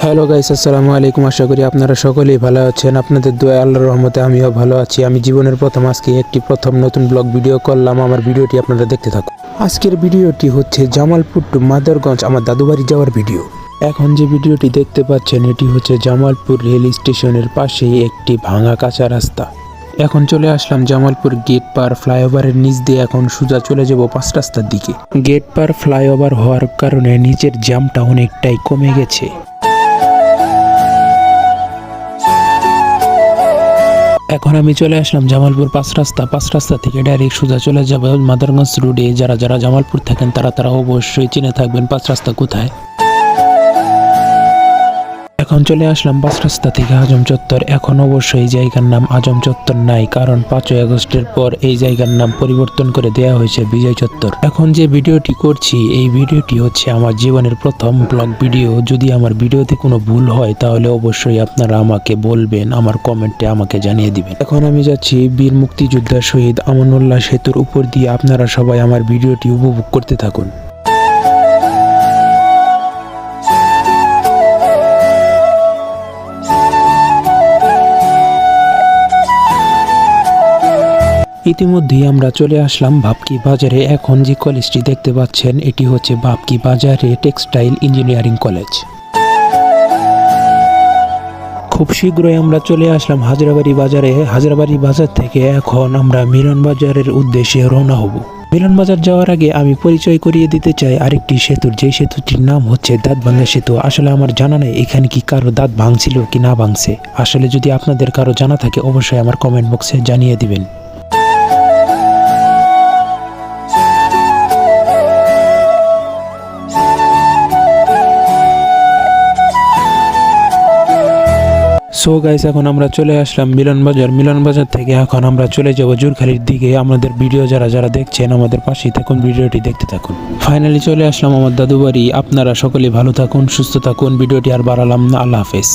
Hello guys, আসসালামু আলাইকুম। আশা করি আপনারা সকলেই ভালো আছেন। আপনাদের দোয়া আল্লাহর রহমতে আমিও ভালো আছি। আমি জীবনের আজকে একটি নতুন ব্লগ ভিডিও করলাম। আমার ভিডিওটি আপনারা দেখতে থাকুন। আজকের ভিডিওটি হচ্ছে জামালপুর টু মাদারগঞ্জ আমার দাদুবাড়ি যাওয়ার ভিডিও। এখন যে ভিডিওটি দেখতে পাচ্ছেন এটি হচ্ছে জামালপুর রেল স্টেশনের পাশেই একটি ভাঙা কাঁচা রাস্তা। এখন চলে আসলাম জামালপুর গেট পার ফ্লাইওভারের নিচ দিয়ে। এখন সোজা চলে যাব 5 রাস্তার দিকে। গেট পার ফ্লাইওভার হওয়ার কারণে নিচের জ্যামটা অনেকটাই কমে গেছে। এখন আমি চলে আসলাম জামালপুর 5 রাস্তা থেকে ডাইরেক্ট সোজা চলে যাব মাদারগঞ্জ রোডে। যারা জামালপুর থাকেন তারা অবশ্যই চিনে থাকবেন 5 রাস্তা কোথায়। এখন চলে আসলাম 5 রাস্তা থেকে আজম চত্বর। এখন অবশ্যই এই জায়গার নাম আজম চত্বর নাই, কারণ 5ই আগস্টের পর এই জায়গার নাম পরিবর্তন করে দেওয়া হয়েছে বিজয় চত্বর। এখন যে ভিডিওটি করছি এই ভিডিওটি হচ্ছে আমার জীবনের প্রথম ব্লগ ভিডিও। যদি আমার ভিডিওতে কোনো ভুল হয় তাহলে অবশ্যই আপনারা আমাকে বলবেন, আমার কমেন্টে আমাকে জানিয়ে দিবেন। এখন আমি যাচ্ছি বীর মুক্তিযোদ্ধা শহীদ আমানুল্লাহ সেতুর উপর দিয়ে। আপনারা সবাই আমার ভিডিওটি উপভোগ করতে থাকুন। ইতিমধ্যেই আমরা চলে আসলাম ভাবকি বাজারে। এখন যে কলেজটি দেখতে পাচ্ছেন এটি হচ্ছে ভাবকি বাজারে টেক্সটাইল ইঞ্জিনিয়ারিং কলেজ। খুব শীঘ্রই আমরা চলে আসলাম হাজারাবাড়ি বাজারে। হাজারাবাড়ি বাজার থেকে এখন আমরা মিলন বাজারের উদ্দেশ্যে রওনা হব। মিলন বাজার যাওয়ার আগে আমি পরিচয় করিয়ে দিতে চাই আরেকটি সেতুর, যে সেতুটির নাম হচ্ছে দাঁতভাঙ্গা সেতু। আসলে আমার জানা নেই এখানে কি কারো দাঁত ভাঙছিল কি না ভাঙছে। আসলে যদি আপনাদের কারো জানা থাকে অবশ্যই আমার কমেন্ট বক্সে জানিয়ে দিবেন। সো গাইস, এখন আমরা চলে আসলাম মিলন বাজার থেকে এখন আমরা চলে যাব জোরখালির দিকে। আমাদের ভিডিও যারা দেখছেন আমাদের পাশেই থাকুন, ভিডিওটি দেখতে থাকুন। ফাইনালি চলে আসলাম আমার দাদু বাড়ি। আপনারা সকলেই ভালো থাকুন, সুস্থ থাকুন। ভিডিওটি আর বাড়ালাম না। আল্লাহ হাফেজ।